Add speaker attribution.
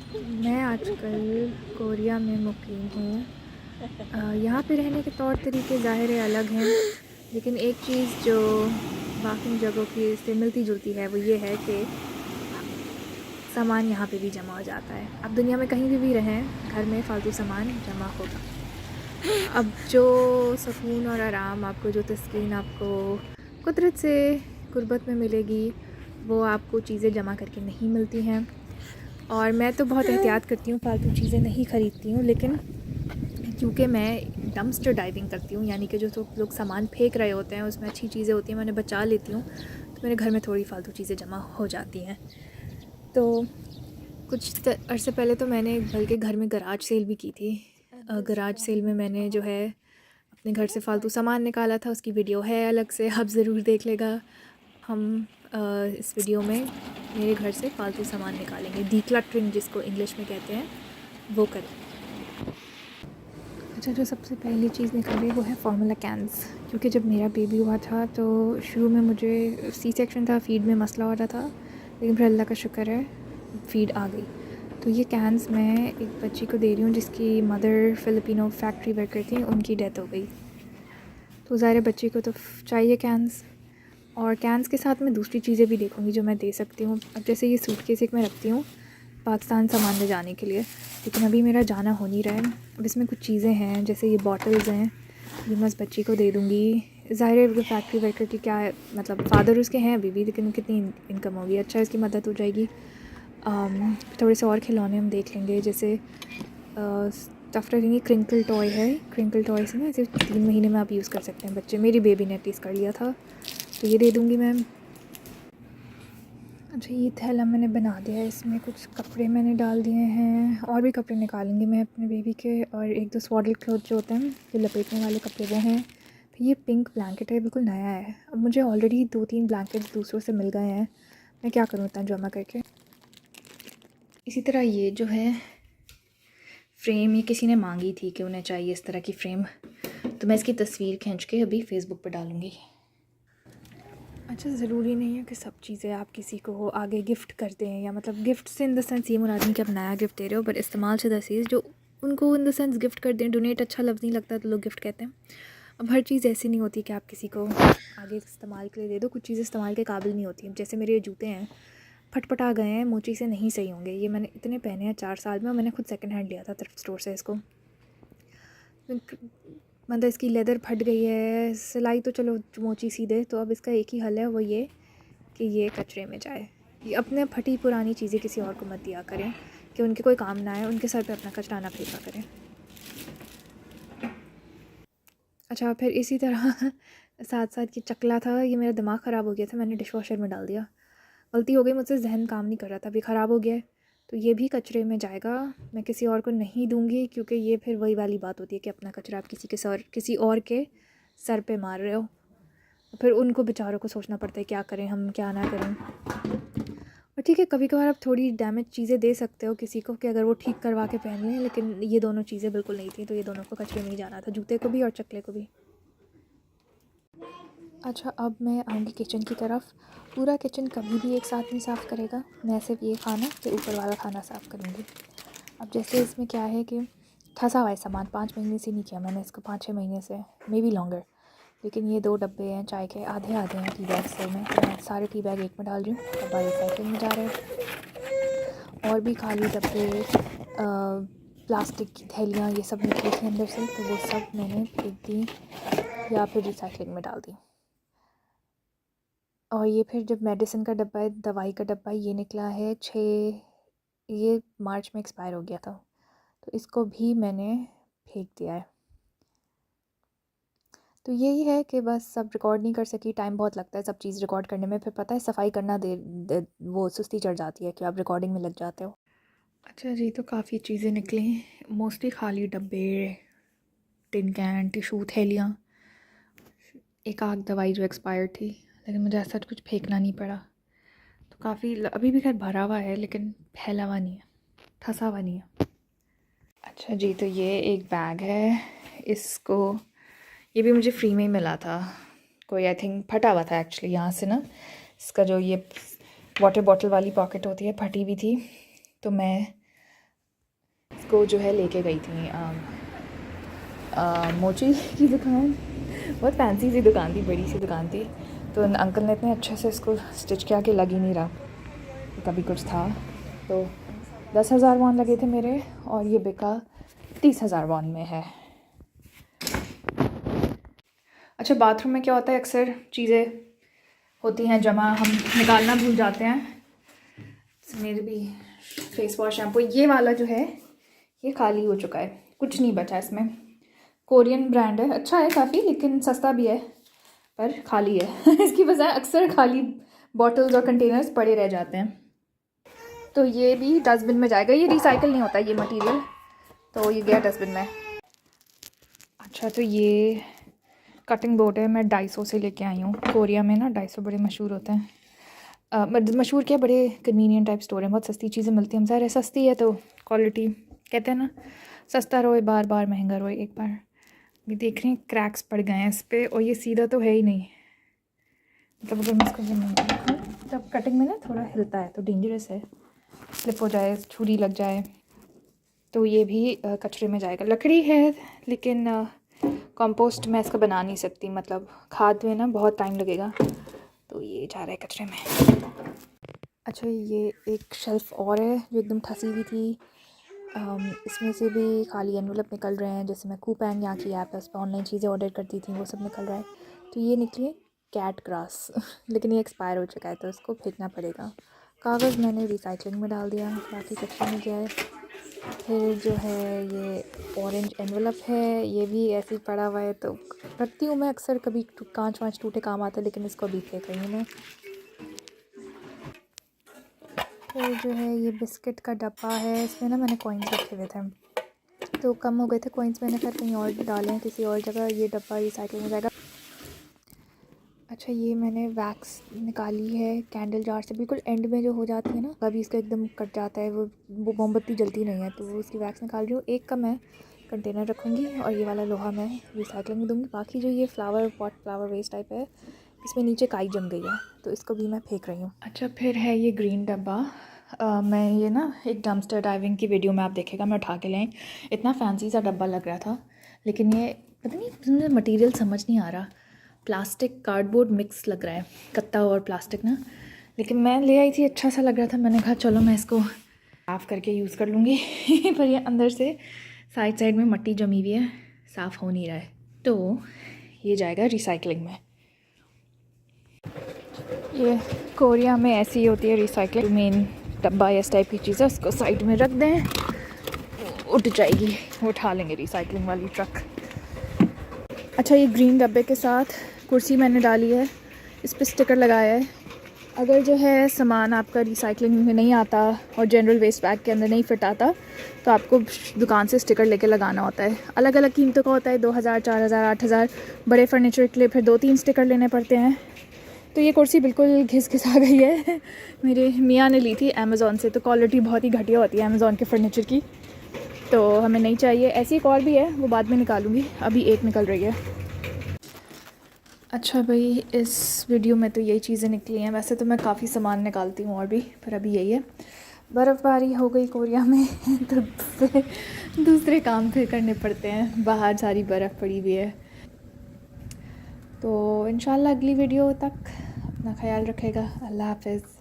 Speaker 1: मैं आजकल कोरिया में मुकीम हूँ। यहाँ पे रहने के तौर तरीके ज़ाहिर है अलग हैं, लेकिन एक चीज़ जो बाकी जगहों की से मिलती जुलती है वो ये है कि सामान यहाँ पे भी जमा हो जाता है। अब दुनिया में कहीं भी रहें, घर में फ़ालतू सामान जमा होगा। अब जो सुकून और आराम आपको, जो तस्कीन आपको कुदरत से गुर्बत में मिलेगी, वो आपको चीज़ें जमा करके नहीं मिलती हैं। और मैं तो बहुत एहतियात करती हूँ, फ़ालतू चीज़ें नहीं ख़रीदती हूँ, लेकिन क्योंकि मैं डंपस्टर डाइविंग करती हूँ, यानी कि जो लोग सामान फेंक रहे होते हैं उसमें अच्छी चीज़ें होती हैं, मैं उन्हें बचा लेती हूँ, तो मेरे घर में थोड़ी फ़ालतू चीज़ें जमा हो जाती हैं। तो कुछ अरसे पहले तो मैंने बल्कि घर में गराज सेल भी की थी। गराज सेल में मैंने जो है अपने घर से फ़ालतू सामान निकाला था, उसकी वीडियो है अलग से, आप ज़रूर देख लेगा। हम इस वीडियो में मेरे घर से फ़ालतू सामान निकालेंगे, डीक्लटरिंग जिसको इंग्लिश में कहते हैं, वो करें। अच्छा, जो सबसे पहली चीज़ निकाली वो है फार्मूला कैन्स, क्योंकि जब मेरा बेबी हुआ था तो शुरू में मुझे सी सेक्शन था, फ़ीड में मसला हो रहा था, लेकिन फिर अल्लाह का शुक्र है फ़ीड आ गई। तो ये कैन्स मैं एक बच्ची को दे रही हूँ जिसकी मदर फ़िलिपिनो फैक्ट्री वर्कर थी, उनकी डेथ हो गई। तो ज़ाहिर बच्ची को तो चाहिए कैन्स, और कैन्स के साथ मैं दूसरी चीज़ें भी देखूँगी जो मैं दे सकती हूँ। अब जैसे ये सूटकेस एक मैं रखती हूँ पाकिस्तान सामान ले जाने के लिए, लेकिन अभी मेरा जाना हो नहीं रहा है। अब इसमें कुछ चीज़ें हैं, जैसे ये बॉटल्स हैं, ये मैं उस बच्ची को दे दूँगी। ज़ाहिर है फैक्ट्री वर्कर की क्या है, मतलब फ़ादर उसके हैं अभी भी, लेकिन कितनी इनकम होगी, अच्छा इसकी मदद हो जाएगी। थोड़े से और खिलौने हम देख लेंगे, जैसे स्टफ़ रखेंगे, क्रिंकल टॉय है, क्रिंकल टॉय से ना ऐसे 3 महीने में आप यूज़ कर सकते हैं बच्चे, मेरी बेबी ने एटलीस्ट कर लिया था, तो ये दे दूँगी मैं। अच्छा, ये थैला मैंने बना दिया है, इसमें कुछ कपड़े मैंने डाल दिए हैं, और भी कपड़े निकालेंगे मैं अपने बेबी के, और एक दो स्वाडल क्लॉथ जो होते हैं जो लपेटने वाले कपड़े वो हैं। फिर ये पिंक ब्लैंकेट है, बिल्कुल नया है। अब मुझे ऑलरेडी 2-3 ब्लैंकेट्स दूसरों से मिल गए हैं, मैं क्या करूँ इतना जमा करके। इसी तरह ये जो है फ्रेम, ये किसी ने मांगी थी कि उन्हें चाहिए इस तरह की फ़्रेम, तो मैं इसकी तस्वीर खींच के अभी फ़ेसबुक पर डालूँगी। अच्छा, ज़रूरी नहीं है कि सब चीज़ें आप किसी को आगे गिफ्ट कर दें, या मतलब गिफ्ट से इन द सेंस ये मुराद नहीं कि आप नया गिफ्ट दे रहे हो, पर इस्तेमाल शुदा चीज़ जो उनको इन द सेंस गिफ्ट कर दें। डोनेट अच्छा लफ्ज़ नहीं लगता तो लोग गिफ्ट कहते हैं। अब हर चीज़ ऐसी नहीं होती कि आप किसी को आगे इस्तेमाल के लिए दे दो, कुछ चीज़ें इस्तेमाल के काबिल नहीं होती। जैसे मेरे जूते हैं, फटफटा गए हैं, मोची से नहीं सही होंगे, ये मैंने इतने पहने हैं 4 साल में, और मैंने खुद सेकेंड हैंड लिया था थ्रिफ्ट स्टोर से इसको। मतलब इसकी लेदर फट गई है, सिलाई तो चलो मोची सी दे, तो अब इसका एक ही हल है, वो ये कि ये कचरे में जाए। ये अपने फटी पुरानी चीज़ें किसी और को मत दिया करें कि उनके कोई काम ना आए, उनके सर पे अपना कचरा ना फेंका करें। अच्छा, फिर इसी तरह साथ साथ ये चकला था, ये मेरा दिमाग ख़राब हो गया था, मैंने डिश वॉशर में डाल दिया, गलती हो गई मुझसे, जहन काम नहीं कर रहा था, अभी ख़राब हो गया है, तो ये भी कचरे में जाएगा। मैं किसी और को नहीं दूँगी, क्योंकि ये फिर वही वाली बात होती है कि अपना कचरा आप किसी और के सर पे मार रहे हो, फिर उनको बेचारों को सोचना पड़ता है क्या करें हम, क्या ना करें। और ठीक है, कभी कभार आप थोड़ी डैमेज चीज़ें दे सकते हो किसी को कि अगर वो ठीक करवा के पहन लें, लेकिन ये दोनों चीज़ें बिल्कुल नहीं थी, तो ये दोनों को कचरे में ही जाना था, जूते को भी और चकले को भी। अच्छा, अब मैं आऊँगी किचन की तरफ। पूरा किचन कभी भी एक साथ नहीं साफ़ करेगा, मैं सिर्फ ये खाना फिर ऊपर वाला खाना साफ़ करूँगी। अब जैसे इसमें क्या है कि फंसा हुआ है सामान, 5 महीने से नहीं किया मैंने इसको, 5-6 महीने से, मे बी लॉन्गर, लेकिन ये 2 डब्बे हैं चाय के, आधे आधे हैं टी बैग्स में, तो मैं सारे टी बैग एक में डाल रही हूँ, डब्बा रिसाइकिल में जा रहे हैं। और भी खाली डब्बे, प्लास्टिक की थैलियाँ, ये सब निकली थी अंदर से, तो वो सब मैंने फेंक दी या फिर रिसाइकिलिंग में डाल दी। और ये फिर जब मेडिसिन का डब्बा है, दवाई का डब्बा, ये निकला है 6, ये मार्च में एक्सपायर हो गया था, तो इसको भी मैंने फेंक दिया है। तो यही है कि बस सब रिकॉर्ड नहीं कर सकी, टाइम बहुत लगता है सब चीज़ रिकॉर्ड करने में, फिर पता है सफाई करना वो सुस्ती चढ़ जाती है कि आप रिकॉर्डिंग में लग जाते हो। अच्छा जी, तो काफ़ी चीज़ें निकली, मोस्टली खाली डब्बे, टिन कैन, टिशू, थैलियाँ, एक आध दवाई जो एक्सपायर थी, लेकिन मुझे ऐसा कुछ फेंकना नहीं पड़ा, तो काफ़ी अभी भी खैर भरा हुआ है, लेकिन फैला हुआ नहीं है, ठसा हुआ नहीं है। अच्छा जी, तो ये एक बैग है, इसको ये भी मुझे फ्री में ही मिला था, कोई आई थिंक फटा हुआ था एक्चुअली यहाँ से ना, इसका जो ये वाटर बॉटल वाली पॉकेट होती है फटी हुई थी, तो मैं इसको जो है लेके गई थी मोची की दुकान, बहुत फैंसी सी दुकान थी, बड़ी सी दुकान थी। तो अंकल ने इतने अच्छे से इसको स्टिच किया कि लग ही नहीं रहा कभी कुछ था। तो 10,000 वॉन लगे थे मेरे, और ये बिका 30,000 वॉन में है। अच्छा, बाथरूम में क्या होता है, अक्सर चीज़ें होती हैं जमा, हम निकालना भूल जाते हैं। मेरे भी फेस वॉश शैम्पू ये वाला जो है ये खाली हो चुका है, कुछ नहीं बचा इसमें। कोरियन ब्रांड है, अच्छा है काफ़ी, लेकिन सस्ता भी है, पर खाली है। इसकी बजाय अक्सर खाली बॉटल्स और कंटेनर्स पड़े रह जाते हैं। तो ये भी डस्टबिन में जाएगा, ये रिसाइकिल नहीं होता ये मटेरियल, तो ये गया डस्टबिन में। अच्छा, तो ये कटिंग बोर्ड है, मैं डाइसो से लेके आई हूँ। कोरिया में ना डाइसो बड़े मशहूर होते हैं, मशहूर क्या, बड़े कन्वीनियंट टाइप स्टोर हैं, बहुत सस्ती चीज़ें मिलती हैं। ज़ाहिर है सस्ती है तो क्वालिटी, कहते हैं ना सस्ता रोए बार बार, महंगा रोए एक बार। ये देख रहे हैं क्रैक्स पड़ गए हैं इस पर, और ये सीधा तो है ही नहीं, मतलब अगर मैं इसको नहीं, तब कटिंग में ना थोड़ा हिलता है तो डेंजरस है, स्लिप हो जाए, छुरी लग जाए। तो ये भी कचरे में जाएगा। लकड़ी है लेकिन कंपोस्ट मैं इसका बना नहीं सकती, मतलब खाद में ना बहुत टाइम लगेगा, तो ये जा रहा है कचरे में। अच्छा, ये एक शेल्फ़ और है जो एकदम धंसी हुई थी, इसमें से भी खाली एनवलप निकल रहे हैं। जैसे मैं कूपैन यहाँ की ऐप है, उस पर ऑनलाइन चीज़ें ऑर्डर करती थी, वो सब निकल रहा है। तो ये निकली कैट ग्रास लेकिन ये एक्सपायर हो चुका है तो इसको फेंकना पड़ेगा। कागज़ मैंने रिसाइकलिंग में डाल दिया, बाकी कचरे में गया है। फिर जो है ये ऑरेंज एनवलप है, ये भी ऐसे ही पड़ा हुआ है, तो रखती हूँ मैं अक्सर, कभी कांच वाँच टूटे काम आता है, लेकिन इसको अभी फेंक रही हूँ मैं। फिर जो है ये बिस्किट का डब्बा है, इसमें ना मैंने कॉइन्स रखे हुए थे, तो कम हो गए थे कॉइन्स, मैंने फिर कहीं और डाले हैं किसी और जगह। ये डब्बा रिसाइकिल में जाएगा। अच्छा, ये मैंने वैक्स निकाली है कैंडल जार से, बिल्कुल एंड में जो हो जाती है ना, कभी इसका एकदम कट जाता है, वो मोमबत्ती जलती नहीं है, तो वो उसकी वैक्स निकाल रही हूँ। एक का मैं कंटेनर रखूँगी और ये वाला लोहा मैं रिसाइकलिंग में दूँगी। बाकी जो ये flower pot, flower waste type है, इसमें नीचे काई जम गई है, तो इसको भी मैं फेंक रही हूँ। अच्छा, फिर है ये ग्रीन डब्बा। मैं ये ना एक डम्पस्टर डाइविंग की वीडियो में आप देखेगा, मैं उठा के लें, इतना फैंसी सा डब्बा लग रहा था, लेकिन ये पता नहीं मुझे मटेरियल समझ नहीं आ रहा, प्लास्टिक कार्डबोर्ड मिक्स लग रहा है, कत्ता और प्लास्टिक ना। लेकिन मैं ले आई थी, अच्छा सा लग रहा था, मैंने कहा चलो मैं इसको साफ़ करके यूज़ कर लूँगी पर ये अंदर से साइड में मट्टी जमी हुई है, साफ़ हो नहीं रहा है, तो ये जाएगा रिसाइकलिंग में। ये कोरिया में ऐसी होती है रिसाइकलिंग, मेन डब्बा या इस टाइप की चीज़ें उसको साइड में रख दें, उठ जाएगी, उठा लेंगे रिसाइकलिंग वाली ट्रक। अच्छा, ये ग्रीन डब्बे के साथ कुर्सी मैंने डाली है, इस पर स्टिकर लगाया है। अगर जो है सामान आपका रिसाइकलिंग में नहीं आता और जनरल वेस्ट बैग के अंदर नहीं फिट आता, तो आपको दुकान से स्टिकर लेके लगाना होता है। अलग अलग कीमतों का होता है, 2,000, 4,000, 8,000। बड़े फर्नीचर के लिए फिर 2-3 स्टिकर लेने पड़ते हैं। तो ये कुर्सी बिल्कुल घिस आ गई है मेरे मियाँ ने ली थी अमेज़ॉन से, तो क्वालिटी बहुत ही घटिया होती है अमेज़ॉन के फ़र्नीचर की, तो हमें नहीं चाहिए। ऐसी एक और भी है, वो बाद में निकालूंगी, अभी एक निकल रही है। अच्छा भाई, इस वीडियो में तो यही चीज़ें निकली हैं, वैसे तो मैं काफ़ी सामान निकालती हूँ और भी, पर अभी यही है। बर्फ़बारी हो गई कोरिया में तो दूसरे काम फिर करने पड़ते हैं, बाहर सारी बर्फ़ पड़ी हुई है। तो इंशाल्लाह अगली वीडियो तक अपना ख्याल रखेगा। अल्लाह हाफ़िज़।